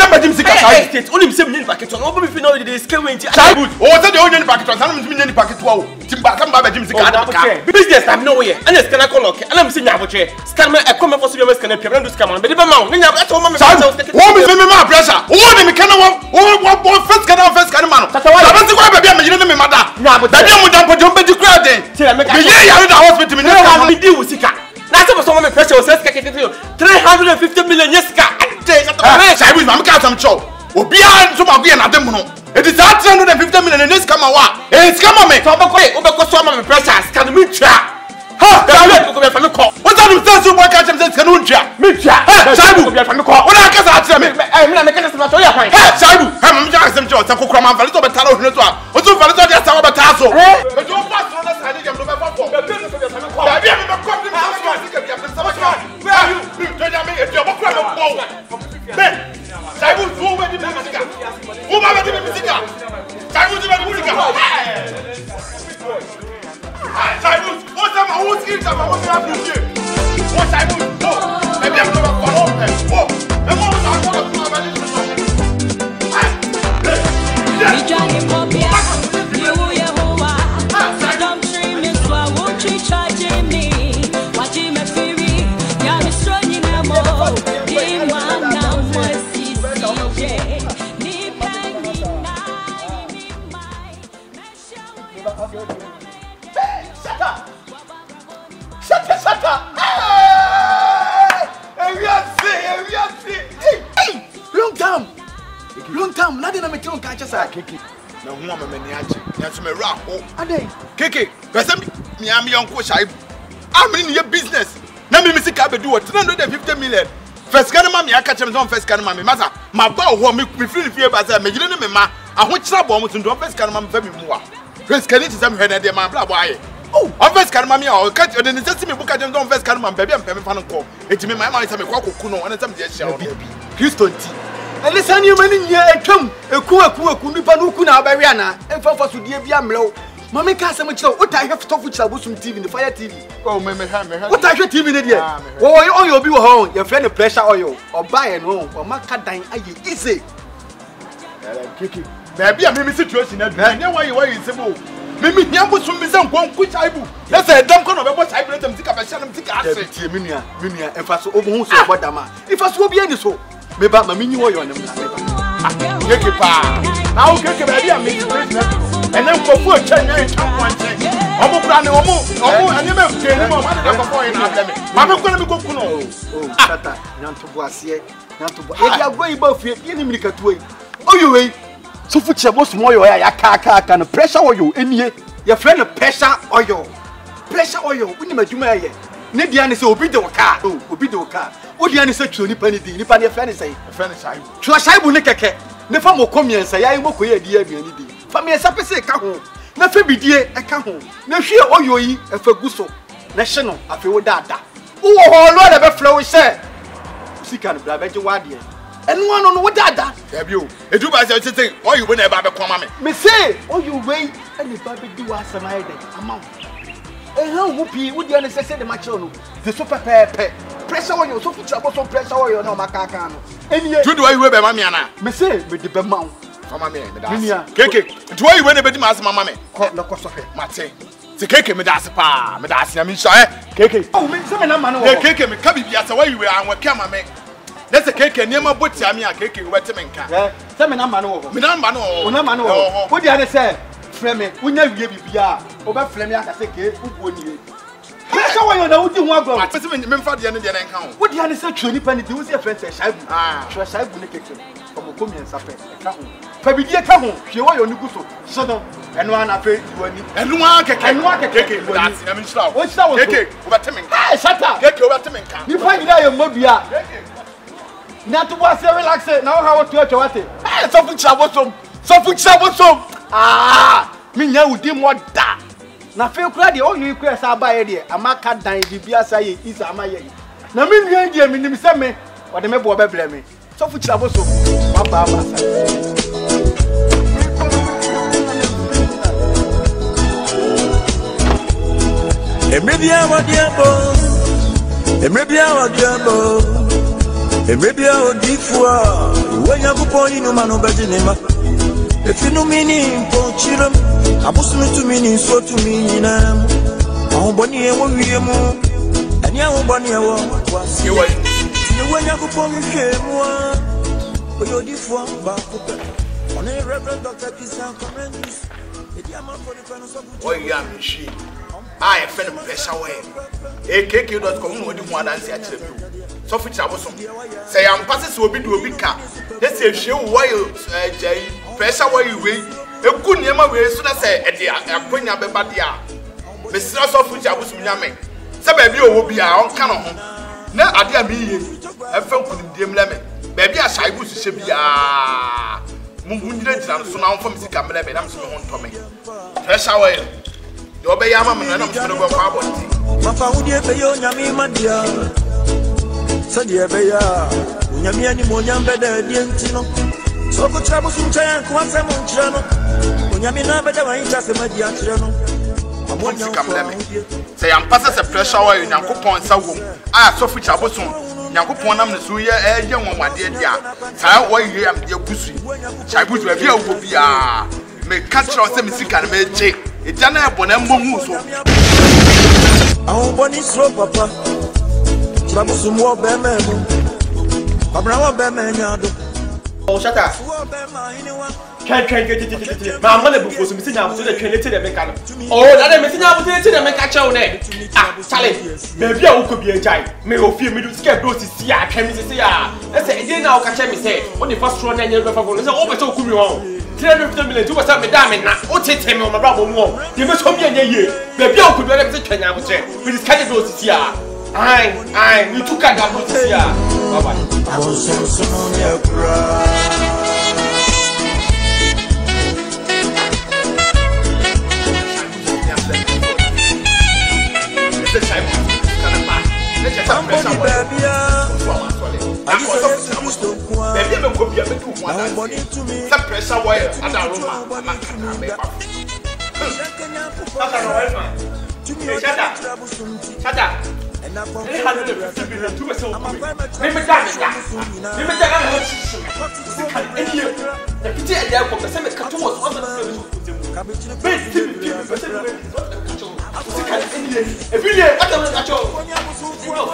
remember Jim Sika. Only same name packet. No be fi no dey scale when. Chaibu. Oh, say the only packet. Some me name packet wa. Timba come ba Jim Sika. Business am no way. And scan call okay. And am say nyaboche. Scan me e come for so be scan pia. No do scam. Me dey be ma. Me nyabo. That one me. Wo me ma pressure. Wo me kana wo first can man. Sabanti kwa baby am yire me mada. Baby am dampo jombe di crowd den. Me ye yare da hospital me no deal with Sika. Na say so me pressure say Sika 350 million yes Sika. Chaibu ma me ka some chow. Obi a so ma go na dem no. It is 350 million in this come wa. Scam me. So obeko so ma me pressure scan me twa. Ha, Chaibu go be fa me call. What do you say so boy catch them say scan me twa. Me twa. Chaibu go be fa me call. Una ka sa atre me. Me na me ka say ma to ya kwan. Ha, Chaibu. Ha me ja asem chow. Sa kokura man vale to be tara ohne to a. O to vale to dia sa be tara so. Me do pass no na sa ni dem do be fa for. Baby me be come me where are you? Me tell me if you go me go. Ben. Chaibu zo we di music. Who ma we di music? Chaibu di music. Chaibu, what's up? Who's in the house? What's Chaibu? Oh, maybe I'm going to follow him. Oh, the moment I'm going to come and Shut up! Long time, nothing I'm telling catch us at Kiki. No woman, that's me rap. Oh, Ade, Kiki, me, I'm young coach. I'm in your business. Now, me, Missy Cabby do 350 million. First, can mammy, I catch him on first, can mammy, master. My bow won't make me feel fear by that. Me, you know, ma, I want trouble almost to do first, can mammy, very more. First, can it is some head and my blah, why? Oh, on first, can mammy, or catch the necessity book at them, first, can mammy, baby, and payment fan call. It's me, my mind, some kuno, and some dear shell, baby. Houston tea. And listen, you men in here come a kuna bariana and for to dear Biamlo. Mammy can't much. What I have to talk with Sabusum TV in the Fire TV. Oh, what I should TV in the year? Oh, you'll be home, your friend, a pressure oil, or buy and home, or Macadine, easy. Kiki, there be a mimi situation. I know why you are in Cebu. Mimi, Yamu, some one which I will. That's a dumb corner of what I bring them to take up a shannon tick. I say, Minia, and fast over who's what Dama. If I will be any so. Me ba mami ni wo yo nem na me ba keke pa na o keke ba dia me business and then kofu a chen yan chan wan chen omo kura ne omo ani me ke ni mo ma de kofu yin na me ma me ko na me ko kuno oh tata nyanto bo ase nyanto bo e dia go iba fie bi ni mi katu yi oyo we so fu che bo smo yo ya ka no pressure oyo enie your friend pressure oyo woni madwuma ye ne dia ne se obi de wo car obi de wo car odi ani se twoni pani di ni pani e friend say twa shaibu ne keke ne fa mo komiensa ya mo koye di aduani di fa me esa pese ka ho na fa bidie e ka ho na hwie oyo yi e fa guso na hye no afi wo dada wo ho lo da be flow say sika no bra be je wade enu ano no wo dada ya bi o edu ba say say oyo we na e ba be kwama me say oyo we ani ba be di wa asama ide ama how who be would you say the match no the super pepe pressure on you so put some pressure on you no makaka no any do the way we be mama na me say me the be ma mama me da keke do way we na be di ma mama me no ko so he mate se keke me da se pa me da se na me sha keke oh me say me na ma no keke me ka bibia se way we anwa ka ma me na se keke niam botia me a keke we te me nka se me na ma no me na ma no wo dia ne say frame unya wie bibia oba frame aka se ke ubuo nie pressure wo yo na wudi ho agba wo se me mfa de ne de nka ho wodi ane se twoni pa ne de wo se friend se shaibu shaibu ne keke omo komi ensa pe ka ho fa bidie ka ho hwe wo yo ne guso so no eno ana fe wani eno keke that's na me nshira wo nshira wo keke oba te me nka shut up keke oba te me nka ni fa nyina yo modua na to bo se relax na wo ha wo to atwa wate so fu chira wo som me nya wudi mo da na fe kura de oyu kura sa ba ye de amaka dan bibia sa ye isa amaye na me nua de me nim se me o de me bo be ble me so fu chira bo so wa ba sa emrebia wa diabo Maybe I would be for when you go on in man over Geneva. If you know meaning, don't chill them. I must to meaning so to me. I'm Bonnie and William, and young Bonnie. You when you go on came but you're different. On a reverend Dr. Kisan comments. Oh, yeah, she. I am fed pressure away. AKK.com would do one answer to you. So for troublesome. Say, I'm passes will be to a big car. Let's say, show why you pressure where you will. A good name of way, so I say, at the Queen of the Badia. Mr. Soft was Miami. Some baby will be our own canon. Now, I dear me, I felt with the lemon. Baby, I shall go to Shabia. Mungundred, so now from the camera, and I'm so on Tommy. Pressure away. You obey your mamma, and I'm going to go for my found you pay your yammy, my dear. So, dear Baya, Yammy and Moniam better, Diantino. So, for trouble some time, Quantum Channel. Yamina better, I ain't just a media channel. I want you to come let me say, I'm passes a pressure away in Yanko Point, so I saw for trouble soon. Yanko Point, I'm the Suya, a young one, my dear. Tell why you am dear pussy. Chabus review will be a make catch on some sick and make check. It's an app on a moon. Our bonnie slow, Papa. Troublesome war bearman. Abraham bearman. Oh, shut up. Can't get it. My mother was missing out to the Trinity and make up. Oh, that I'm missing out to the make a chow name. Ah, Charlie, maybe I could be a giant. May of few minutes get those to see. I can't see. I say, again, now catch me say, when the first one and your phone is over so cool. 350 million to what's up with Diamond now. What take him on my brother more? You must come here. Maybe I could do everything I would say. We discussed those to see. I, you took out that to see. Bye bye. I was so on your cry. Pressure wire and a room. Shut up.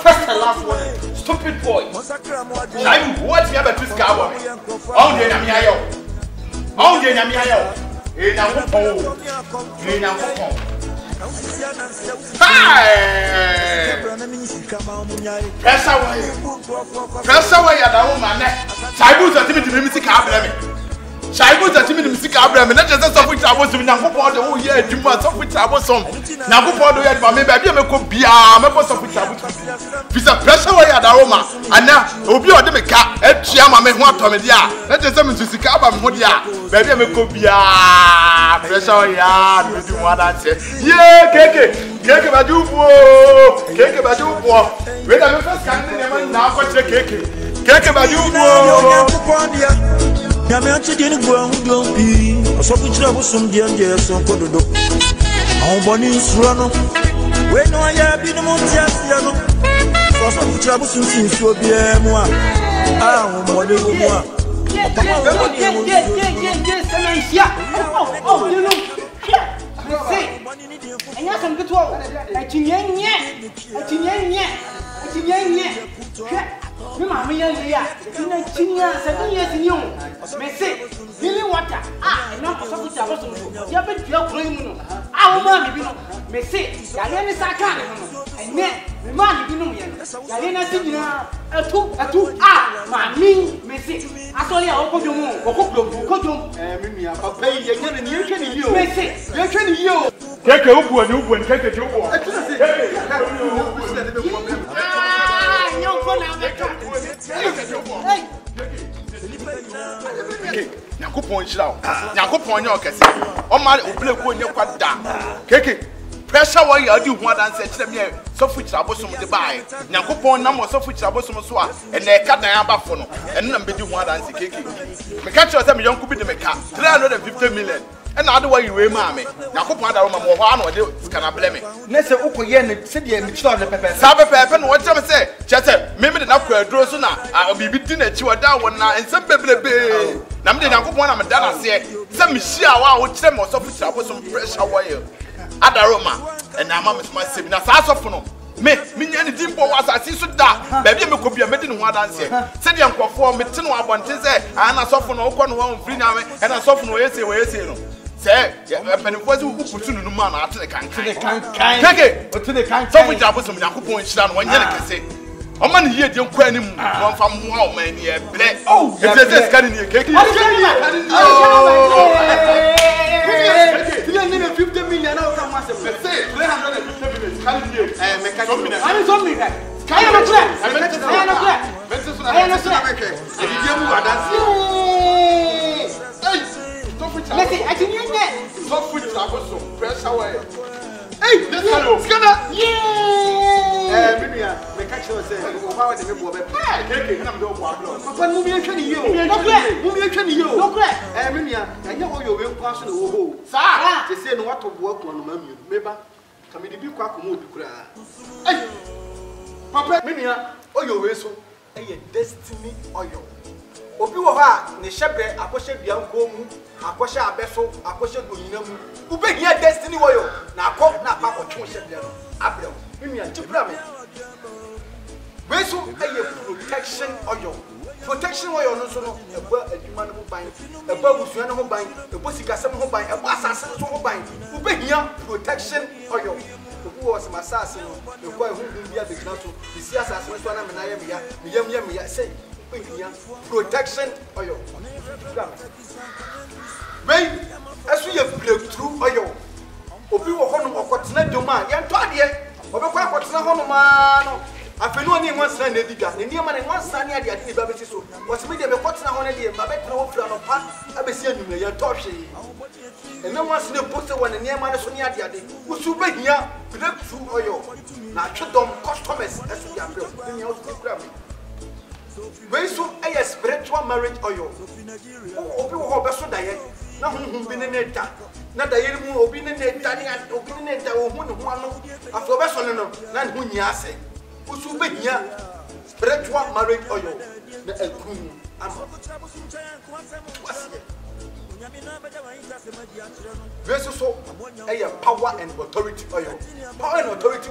First and last one, stupid boy. I'm what you have a twist cow. Oh, then I'm here. Oh, then I'm here. In a home. In a home. Hi! Press away at the woman. Cybus are timid to be music problem. Cybus are timid to music problem. Not just of which I was doing. Now, the whole year, you must of which I was some. Now, before the end, maybe I could be a member of which I was. With a pressure away at the Roma. And now, Obi or the Meka, and Chiama may want to media. Let us summon to Sikaba Modia. Maybe I could be a pressure yard with you one answer. Yeah, Keke. Keke Badupo, Keke Badupo. When I first came now for Keke. Keke Badupo. Yamati didn't go and don't be. So we travel some dear years on Kododo. Our bonnie's run. When I have been a Montiano. So we travel some things to be a moi. Ah, what do you want? Oh, you know. Say. And you can go to all. I think Mamma, you know, 7 years in you. May say, really water. Ah, and not so good. You have been your brain. Our money, may say, Yaliana Saka, and then the money, you know, Yaliana Signa, a two, ah, my mean, may say, I saw you open your moon, or cook your Mimi, I'll pay you again, and you can you. May say, you're training you. Take a hoop and take a joke. Yakupon shao. Yakupon yo kese. O ma obile ko nye kwada. Keke. Pressure why you do one dance tell me so future abosom de bai. Yakupon na mo so future abosom so a and e ka dan aba fo no. And na be do one dance keke. Me catch you say me yonku bi de me ka 350 million. and I do what you mammy. Now, put my arm or one or do can blame me. Nessa Ukoyen, City and Mitchell, the Pepper. Sabe Pepper, what I say? Just maybe the Napa Drosuna, I'll be beating at you a down one night and some baby. Namdi Nakupon, Madonna said, some Michelle, which them was of some pressure wire. Adaroma, and I'm my sibling, as I saw. Me nyani dimpo wasa siso da baby me kopia me de no adanse se de nkofo me te no abonte se ana sofo no ukọ no ho mfiri na me ana sofo no yesi no se penifo se ukuputu no ma na ate kan keke otu de kan sofo jabo so me yakopon hira no wanye ne kese o ma ne yie de nkọ anim no mfa mo o ma ni e bre eze skani ni keke 50 million now come once a say 350 million can you Papa, Minia, oh, your way so a destiny oil. Obi wo ha ne hyebre akoshe bia nkomu akoshe abeso akoshe gonyinamu ube hia destiny oil na akọ na apa otwe hyebre no abrem Minia tipra me we so protection oil no so no eba adwuma no ban eba busua no ban eba sikasem ho ban eba asase so ho ban ube hia protection oil. Who was my assassin? The boy who will be at the council, the assassin, and I say, protection oil. Wait, as we have breakthrough oil. Obi wo hono okotsena doma ye ntode obekwa akotsena hono ma no afenu ani nwansa na ediga ne niema ne nwansa ne ade ade ba beti so wosime de bekotsena hono de ba betra wo fira no pa abesi anwumre ye ntode ena nwansa ne poste wona niema ne so ne ade ade usu behia breakthrough oil na twedom customers esu ya bro ni o ti kra me we so a spiritual marriage oil obi wo ho beso daye na hunhun bi ne neta na da yiri mu obi ne neta ni obi ne neta wo hu ne ho ano afro be so no na ne hu nya ase usu be hia spiritual marriage oil na akun ama versus so power and authority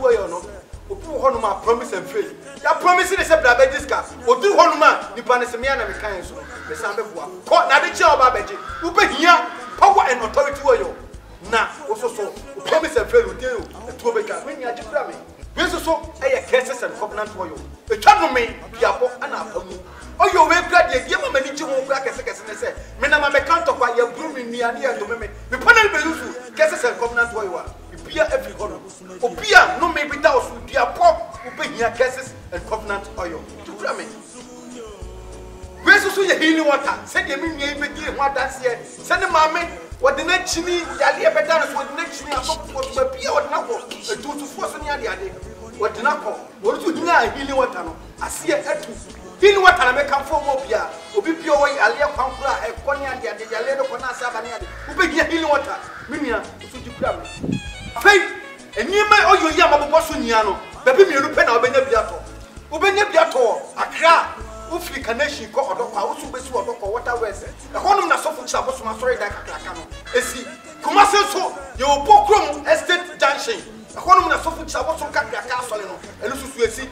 oil no obi ho no ma promise and faith ya promise ni se bra be diska odi ho no ma nipa ne se me na me kan so me san be boa ko na de che oba beje wo be hia power and authority oil na so promise and faith odi o to be ka when ya jibra me versus so curses and covenant oil e twa no me biabo ana apamu oyo we grade e ma mani ji ho bra kese ne se me na ma me count kwa ya bru mi ni ade ya to me panel be use curses and covenant oil wa bia every honor obia no me be da osu dia pop ubehia curses and covenant oil to bra me we so ye healing water said ye me nwe be di ho adanse ye se ne ma me wode na chini yale e be da no wode na chini asopo to bia wode na ko etu to force ni ade wode na ko wode to hina healing water no ase etu healing water na me kan fo mo bia obi bia wo yale kwankura e ko ni ade yale do ko na asa ba ni ade ubehia healing water minia so di bra me faith enima oyo ya mabobọ so nia no bebe mienu pe na obenya biato akra Africa nation ko odokwa wo so besi odokwa water west e honum na sofo kira bo so ma sorry da kakraka no esi kuma se so ye obo krom estate junction e honum na sofo kira bo so kakraka asole no enu susu esi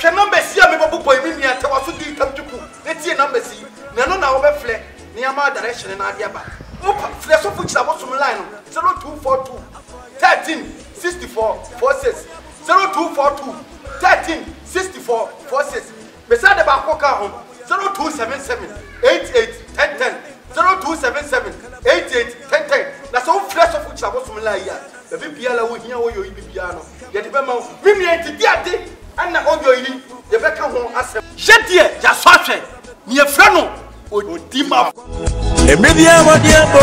hwe number si a me bobo emi mia te waso di tamtuku etie number si na no na wo be fle ni ama direction na ade aba opa fle sofo kira bo so line no 0242 13 64 46 0242 13 64 46 beside ba koka ho 0277 88 1010 0277 88 1010 na so fresh of which abosom la ya be bia la wo hia wo yo bibia no ye de be ma mimi enti ade ana oyo yi ye be ka ho asem jedie ja so ahwe ni e fra no odima emebia wa diabo